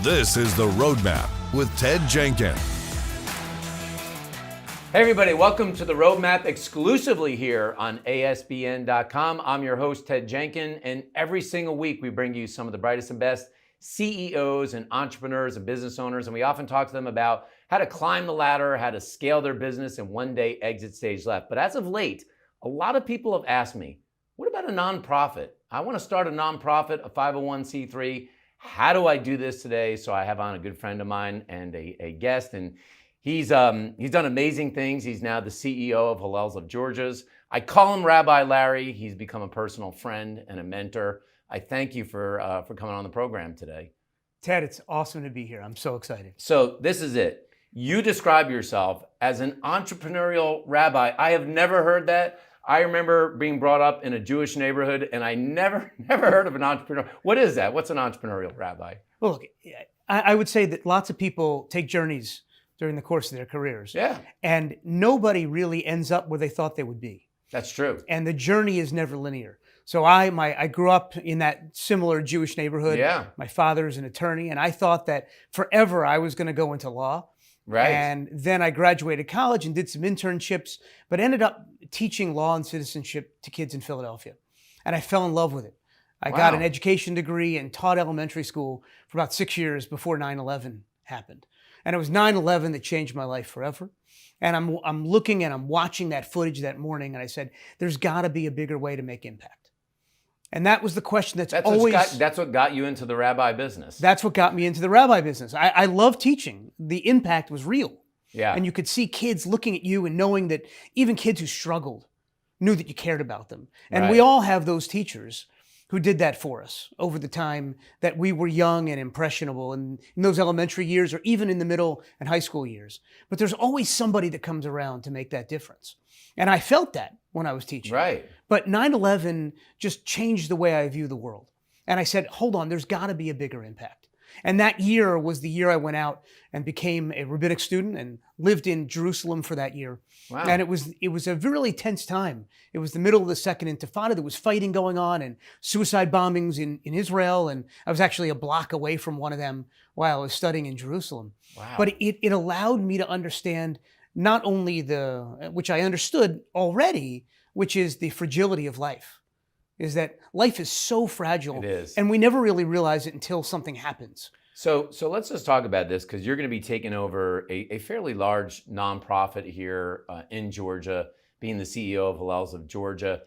This is The Roadmap with Ted Jenkins. Hey everybody, welcome to The Roadmap exclusively here on ASBN.com. I'm your host, Ted Jenkins, and every single week we bring you some of the brightest and best CEOs and entrepreneurs and business owners, and we often talk to them about how to climb the ladder, how to scale their business, and one day exit stage left. But as of late, a lot of people have asked me, what about a nonprofit? I want to start a nonprofit, a 501c3. How do I do this today? So I have on a good friend of mine and a guest, and he's done amazing things. He's now the CEO of Hillels of Georgia's. I call him Rabbi Larry. He's become a personal friend and a mentor. I thank you for coming on the program today. Ted, it's awesome to be here. I'm so excited. So this is it. You describe yourself as an entrepreneurial rabbi. I have never heard that. I remember being brought up in a Jewish neighborhood, and I never heard of an entrepreneur. What is that? What's an entrepreneurial rabbi? Well, look, I would say that lots of people take journeys during the course of their careers. Yeah. And nobody really ends up where they thought they would be. That's true. And the journey is never linear. So I grew up in that similar Jewish neighborhood. Yeah. My father's an attorney, and I thought that forever I was going to go into law. Right. And then I graduated college and did some internships, but ended up teaching law and citizenship to kids in Philadelphia. And I fell in love with it. I got an education degree and taught elementary school for about 6 years before 9/11 happened. And it was 9/11 that changed my life forever. And I'm looking and I'm watching that footage that morning, and I said, there's got to be a bigger way to make impact. And that was the question that's always... That's what got you into the rabbi business. That's what got me into the rabbi business. I love teaching. The impact was real. Yeah. And you could see kids looking at you and knowing that even kids who struggled knew that you cared about them. And we all have those teachers who did that for us over the time that we were young and impressionable in those elementary years or even in the middle and high school years. But there's always somebody that comes around to make that difference. And I felt that when I was teaching. Right. But 9/11 just changed the way I view the world. And I said, hold on, there's got to be a bigger impact. And that year was the year I went out and became a rabbinic student and lived in Jerusalem for that year. Wow. And it was a really tense time. It was the middle of the Second Intifada. There was fighting going on and suicide bombings in Israel. And I was actually a block away from one of them while I was studying in Jerusalem. Wow. But it allowed me to understand not only which I understood already, which is the fragility of life. Is that life is so fragile. It is. And we never really realize it until something happens. So let's just talk about this, because you're going to be taking over a fairly large nonprofit here in Georgia, being the CEO of Hillels of Georgia.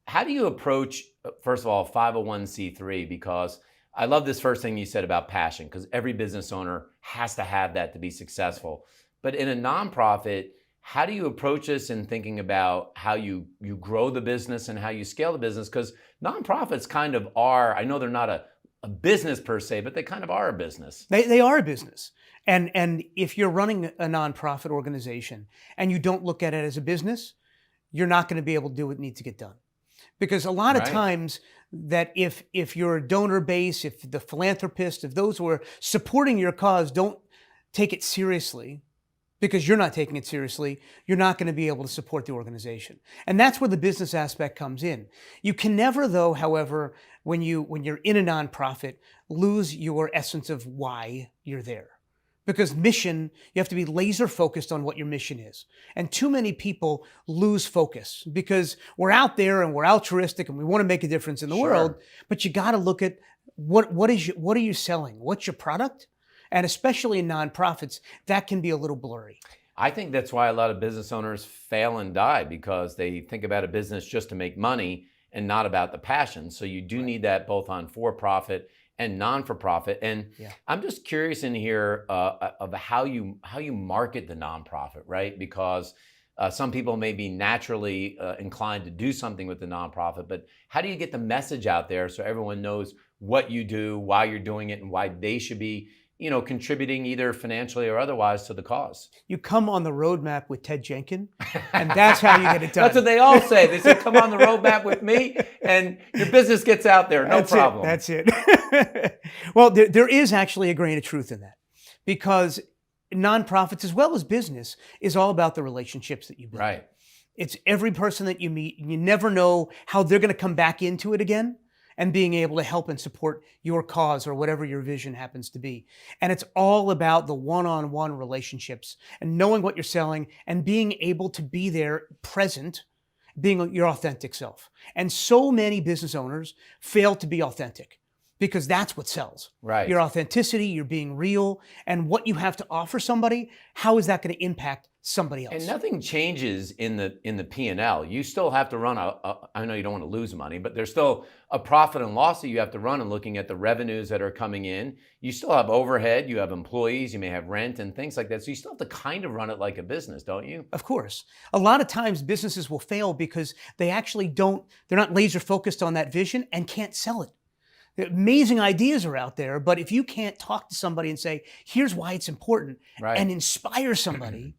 How do you approach, first of all, 501c3? Because I love this first thing you said about passion, because every business owner has to have that to be successful. But in a nonprofit, how do you approach this in thinking about how you grow the business and how you scale the business? Because nonprofits kind of are, I know they're not a business per se, but they kind of are a business. They are a business. And if you're running a nonprofit organization and you don't look at it as a business, you're not going to be able to do what needs to get done. Because a lot of times that if your donor base, if the philanthropist, if those who are supporting your cause don't take it seriously, because you're not taking it seriously, you're not going to be able to support the organization. And that's where the business aspect comes in. You can never, though, however, when you're in a nonprofit, lose your essence of why you're there. Because mission, you have to be laser focused on what your mission is. And too many people lose focus because we're out there and we're altruistic and we want to make a difference in the world, but you got to look at what are you selling? What's your product? And especially in nonprofits, that can be a little blurry. I think that's why a lot of business owners fail and die, because they think about a business just to make money and not about the passion. So you do need that both on for-profit and non-for-profit. And I'm just curious in here of how you market the nonprofit, right? Because some people may be naturally inclined to do something with the nonprofit, but how do you get the message out there so everyone knows what you do, why you're doing it, and why they should be contributing either financially or otherwise to the cause? You come on the roadmap with Ted Jenkins, and that's how you get it done. That's what they all say. They say, come on the roadmap with me, and your business gets out there. No problem. That's it. Well, there is actually a grain of truth in that, because nonprofits, as well as business, is all about the relationships that you build. Right. It's every person that you meet. You never know how they're going to come back into it again. and being able to help and support your cause or whatever your vision happens to be. And it's all about the one-on-one relationships and knowing what you're selling and being able to be there present, being your authentic self. And so many business owners fail to be authentic because that's what sells. Right. Your authenticity, you're being real, and what you have to offer somebody, how is that going to impact somebody else? And nothing changes in the P&L. You still have to run I know you don't want to lose money, but there's still a profit and loss that you have to run, and looking at the revenues that are coming in. You still have overhead, you have employees, you may have rent and things like that. So you still have to kind of run it like a business, don't you? Of course. A lot of times businesses will fail because they actually they're not laser focused on that vision and can't sell it. Amazing ideas are out there, but if you can't talk to somebody and say, here's why it's important, Right. and inspire somebody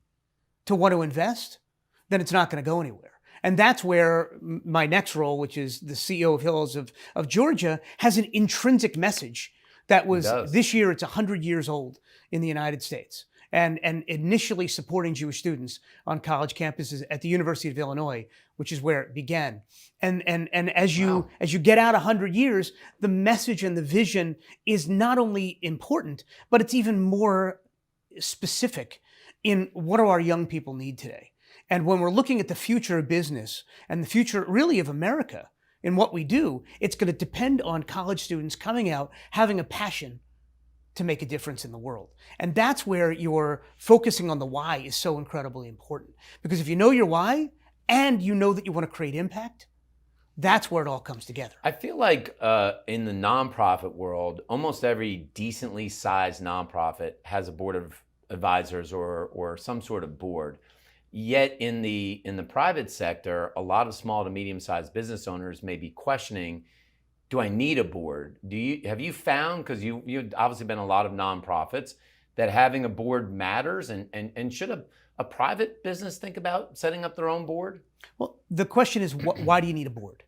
to want to invest, then it's not going to go anywhere. And that's where my next role, which is the CEO of Hillels of Georgia, has an intrinsic message that was, this year it's 100 years old in the United States. And initially supporting Jewish students on college campuses at the University of Illinois, which is where it began. And as you get out 100 years, the message and the vision is not only important, but it's even more specific in what do our young people need today. And when we're looking at the future of business and the future really of America in what we do, it's going to depend on college students coming out, having a passion to make a difference in the world. And that's where your focusing on the why is so incredibly important. Because if you know your why and you know that you want to create impact, that's where it all comes together. I feel like in the nonprofit world, almost every decently sized nonprofit has a board of advisors or some sort of board. Yet in the private sector, a lot of small to medium-sized business owners may be questioning, do I need a board? Have you found, because you've obviously been in a lot of nonprofits, that having a board matters, and should a private business think about setting up their own board? Well, the question is, why do you need a board?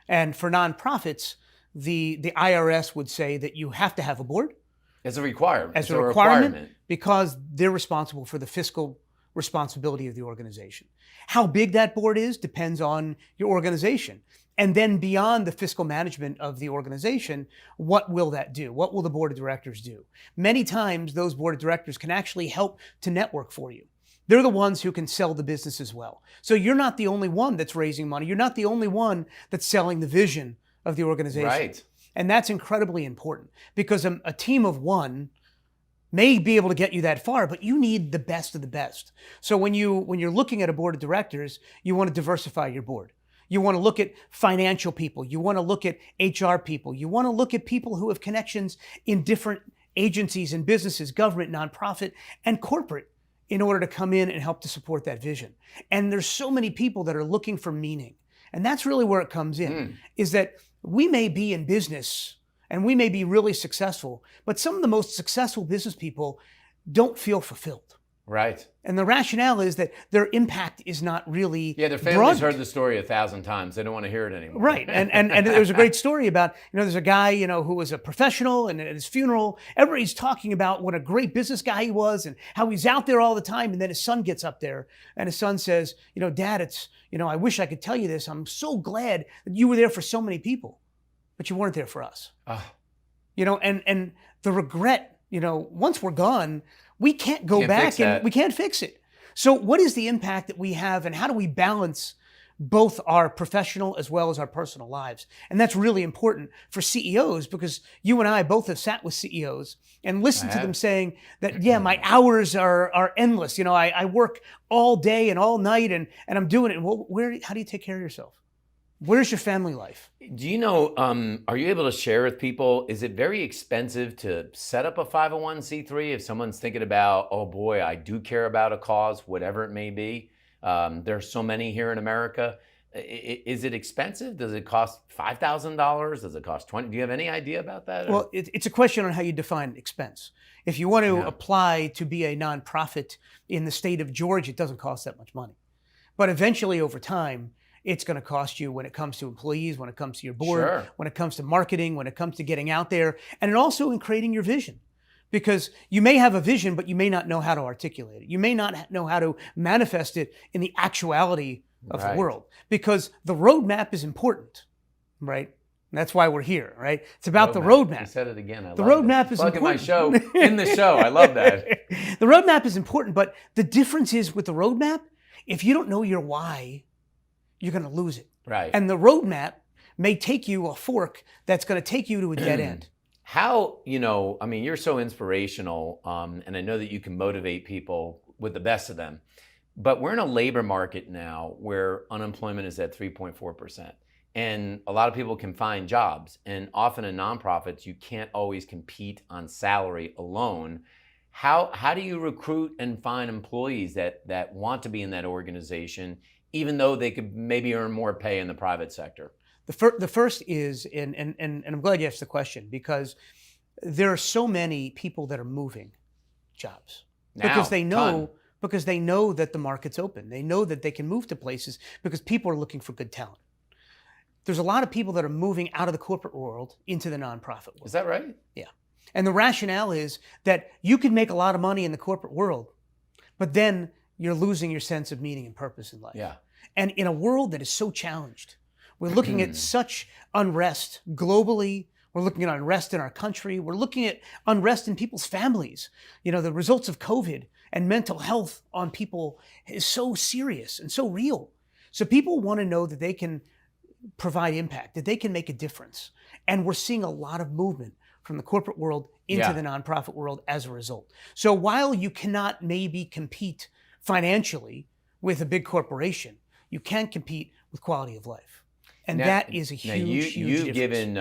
And for nonprofits, the IRS would say that you have to have a board. As a requirement. As a requirement, because they're responsible for the fiscal responsibility of the organization. How big that board is depends on your organization. And then beyond the fiscal management of the organization, what will that do? What will the board of directors do? Many times those board of directors can actually help to network for you. They're the ones who can sell the business as well. So you're not the only one that's raising money. You're not the only one that's selling the vision of the organization. Right. And that's incredibly important because a team of one may be able to get you that far, but you need the best of the best. So when you're looking at a board of directors, you want to diversify your board. You want to look at financial people. You want to look at HR people. You want to look at people who have connections in different agencies and businesses, government, nonprofit, and corporate in order to come in and help to support that vision. And there's so many people that are looking for meaning. And that's really where it comes in, is that we may be in business and we may be really successful, but some of the most successful business people don't feel fulfilled. Right. And the rationale is that their impact is not really their families heard the story 1,000 times. They don't want to hear it anymore. Right. And there's a great story about, there's a guy, who was a professional, and at his funeral, everybody's talking about what a great business guy he was and how he's out there all the time. And then his son gets up there and his son says, Dad, it's, I wish I could tell you this. I'm so glad that you were there for so many people, but you weren't there for us. And the regret, once we're gone, we can't go back and we can't fix it. So what is the impact that we have, and how do we balance both our professional as well as our personal lives? And that's really important for CEOs, because you and I both have sat with CEOs and listened to them saying that, my hours are endless. I work all day and all night and I'm doing it. Well, how do you take care of yourself? Where's your family life? Do you know, are you able to share with people, is it very expensive to set up a 501c3 if someone's thinking about, oh boy, I do care about a cause, whatever it may be? There's so many here in America. Is it expensive? Does it cost $5,000? Does it cost $20,000? Do you have any idea about that? Well, it's a question on how you define expense. If you want to apply to be a nonprofit in the state of Georgia, it doesn't cost that much money. But eventually, over time, it's going to cost you when it comes to employees, when it comes to your board, when it comes to marketing, when it comes to getting out there, and also in creating your vision. Because you may have a vision, but you may not know how to articulate it. You may not know how to manifest it in the actuality of the world. Because the roadmap is important, right? That's why we're here, right? It's about the You roadmap. said it again. I The love roadmap it. is Plugging my important. show in the show. I love that. The roadmap is important, but the difference is with the roadmap, if you don't know your why, you're going to lose it. Right. And the roadmap may take you a fork that's going to take you to a dead end. How, I mean, you're so inspirational, and I know that you can motivate people with the best of them, but we're in a labor market now where unemployment is at 3.4%. And a lot of people can find jobs. And often in nonprofits, you can't always compete on salary alone. How do you recruit and find employees that want to be in that organization, even though they could maybe earn more pay in the private sector? The first is, and I'm glad you asked the question, because there are so many people that are moving jobs because they know that the market's open. They know that they can move to places because people are looking for good talent. There's a lot of people that are moving out of the corporate world into the nonprofit world. Is that right? Yeah. And the rationale is that you can make a lot of money in the corporate world, but then you're losing your sense of meaning and purpose in life. Yeah. And in a world that is so challenged, we're looking at such unrest globally. We're looking at unrest in our country. We're looking at unrest in people's families. The results of COVID and mental health on people is so serious and so real. So people want to know that they can provide impact, that they can make a difference. And we're seeing a lot of movement from the corporate world into the nonprofit world as a result. So while you cannot maybe compete financially with a big corporation, you can compete with quality of life. And that is a huge You've difference. given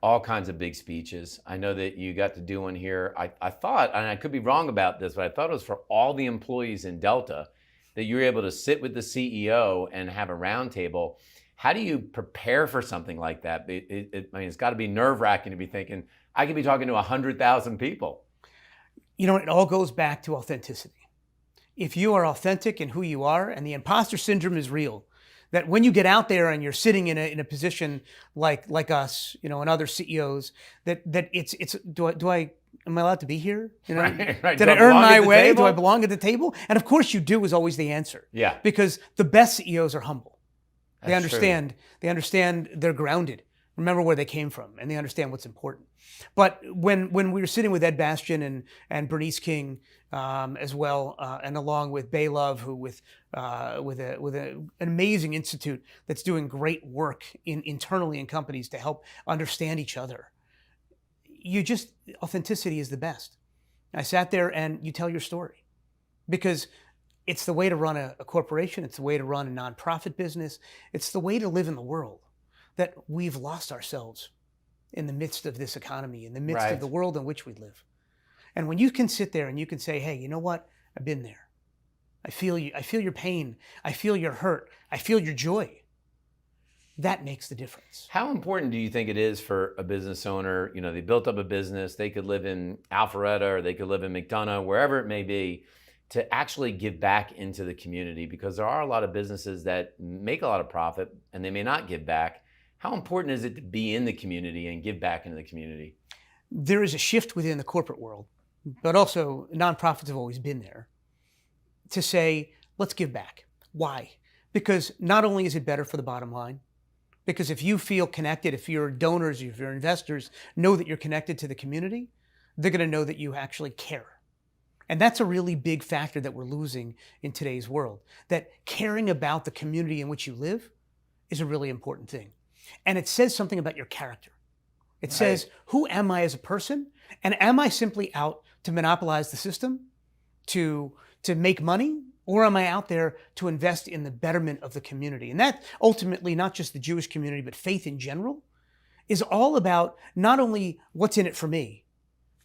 all kinds of big speeches. I know that you got to do one here. I thought, and I could be wrong about this, but I thought it was for all the employees in Delta, that you were able to sit with the CEO and have a roundtable. How do you prepare for something like that? It's got to be nerve-wracking to be thinking, I could be talking to 100,000 people. It all goes back to authenticity. If you are authentic in who you are, and the imposter syndrome is real, that when you get out there and you're sitting in a position like us, and other CEOs, that it's am I allowed to be here? Right. Did I earn my way? Do I belong at the table? And of course you do is always the answer. Yeah. Because the best CEOs are humble. They understand. True. They understand. They're grounded. Remember where they came from, and they understand what's important. But when we were sitting with Ed Bastian and Bernice King as well, and along with Bay Love, who with an amazing institute that's doing great work internally in companies to help understand each other. Authenticity is the best. I sat there and you tell your story, because it's the way to run a corporation. It's the way to run a nonprofit business. It's the way to live in the world, that we've lost ourselves in the midst of this economy, in the midst of the world in which we live. And when you can sit there and you can say, hey, you know what? I've been there. I feel you. I feel your pain. I feel your hurt. I feel your joy. That makes the difference. How important do you think it is for a business owner? They built up a business. They could live in Alpharetta, or they could live in McDonough, wherever it may be, to actually give back into the community, because there are a lot of businesses that make a lot of profit and they may not give back. How important is it to be in the community and give back into the community? There is a shift within the corporate world, but also nonprofits have always been there, to say, let's give back. Why? Because not only is it better for the bottom line, because if you feel connected, if your donors, if your investors know that you're connected to the community, they're going to know that you actually care. And that's a really big factor that we're losing in today's world, that caring about the community in which you live is a really important thing. And it says something about your character. It says, who am I as a person? And am I simply out to monopolize the system, to make money? Or am I out there to invest in the betterment of the community? And that ultimately, not just the Jewish community, but faith in general, is all about not only what's in it for me,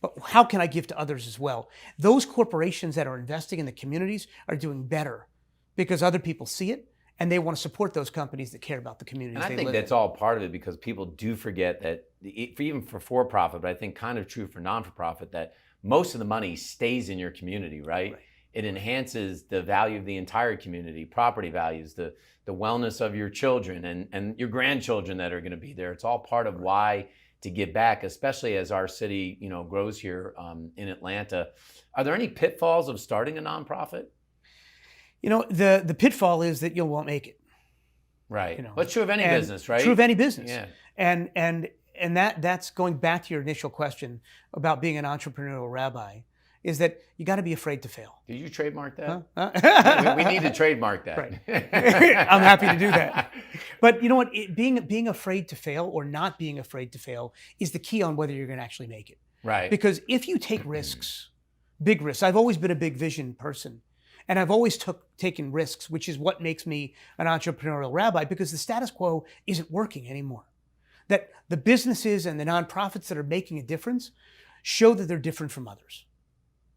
but how can I give to others as well? Those corporations that are investing in the communities are doing better because other people see it and they want to support those companies that care about the communities they live in. And I think that's all part of it, because people do forget that, even for-profit, but I think kind of true for non-for-profit, that most of the money stays in your community, right? It enhances the value of the entire community, property values, the wellness of your children and your grandchildren that are going to be there. It's all part of why to give back, especially as our city, grows here in Atlanta. Are there any pitfalls of starting a nonprofit? The pitfall is that you won't make it. Right. You know, Well, it's true of any and business, right? True of any business. Yeah. And that's going back to your initial question about being an entrepreneurial rabbi, is that you got to be afraid to fail. Did you trademark that? Huh? we need to trademark that. Right. I'm happy to do that. But you know what? Being afraid to fail or not being afraid to fail is the key on whether you're going to actually make it. Right. Because if you take risks, big risks, I've always been a big vision person. And I've always taken risks, which is what makes me an entrepreneurial rabbi, because the status quo isn't working anymore. That the businesses and the nonprofits that are making a difference show that they're different from others.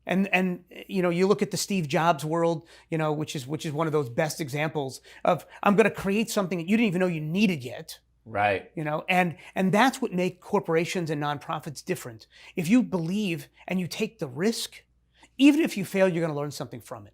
And you know, you look at the Steve Jobs world, you know, which is one of those best examples of, I'm going to create something that you didn't even know you needed yet. Right. You know, and that's what makes corporations and nonprofits different. If you believe and you take the risk, even if you fail, you're going to learn something from it.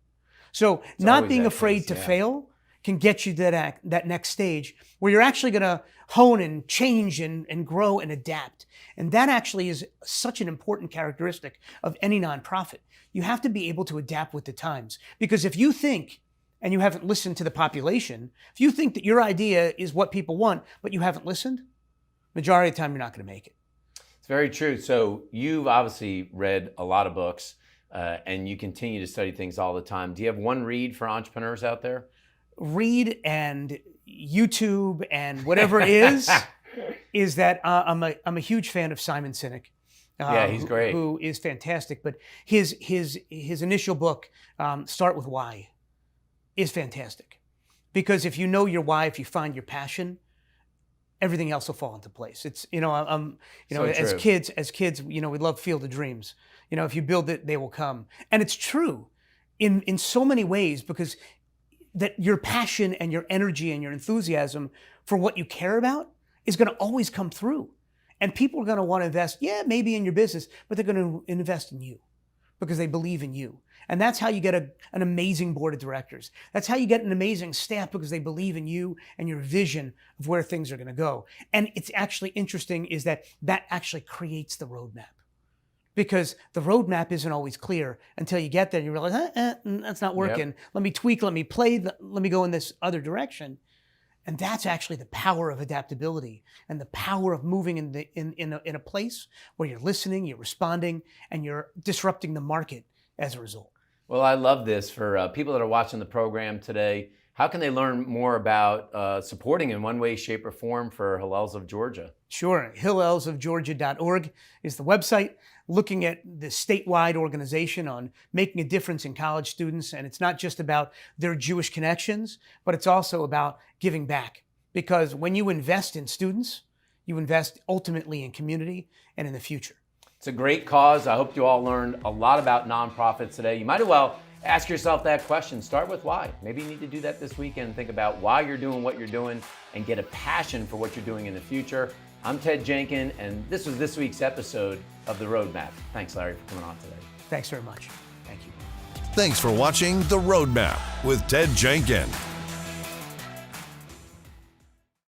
So It's not being that afraid case, to yeah. fail can get you to that next stage where you're actually going to hone and change and grow and adapt. And that actually is such an important characteristic of any nonprofit. You have to be able to adapt with the times. Because if you think, and you haven't listened to the population, if you think that your idea is what people want, but you haven't listened, majority of the time you're not going to make it. It's very true. So you've obviously read a lot of books and you continue to study things all the time. Do you have one read for entrepreneurs out there? Read and YouTube and whatever it is that I'm a huge fan of Simon Sinek. Yeah, he's great. Who is fantastic. But his initial book, Start With Why, is fantastic. Because if you know your why, if you find your passion, everything else will fall into place. It's, you know, as kids, you know, we love Field of Dreams. You know, if you build it, they will come. And it's true in so many ways, because that your passion and your energy and your enthusiasm for what you care about is going to always come through. And people are going to want to invest, maybe in your business, but they're going to invest in you because they believe in you. And that's how you get an amazing board of directors. That's how you get an amazing staff, because they believe in you and your vision of where things are going to go. And it's actually interesting is that actually creates the roadmap. Because the roadmap isn't always clear until you get there and you realize, that's not working. Yep. Let me tweak, let me play, let me go in this other direction. And that's actually the power of adaptability and the power of moving in a place where you're listening, you're responding, and you're disrupting the market as a result. Well, I love this. For people that are watching the program today, how can they learn more about supporting in one way, shape, or form for Hillels of Georgia? Sure. HillelsofGeorgia.org is the website, looking at the statewide organization on making a difference in college students. And it's not just about their Jewish connections, but it's also about giving back. Because when you invest in students, you invest ultimately in community and in the future. It's a great cause. I hope you all learned a lot about nonprofits today. You might as well ask yourself that question. Start with why. Maybe you need to do that this weekend. Think about why you're doing what you're doing and get a passion for what you're doing in the future. I'm Ted Jenkins, and this was this week's episode of The Roadmap. Thanks, Larry, for coming on today. Thanks very much. Thank you. Thanks for watching The Roadmap with Ted Jenkins.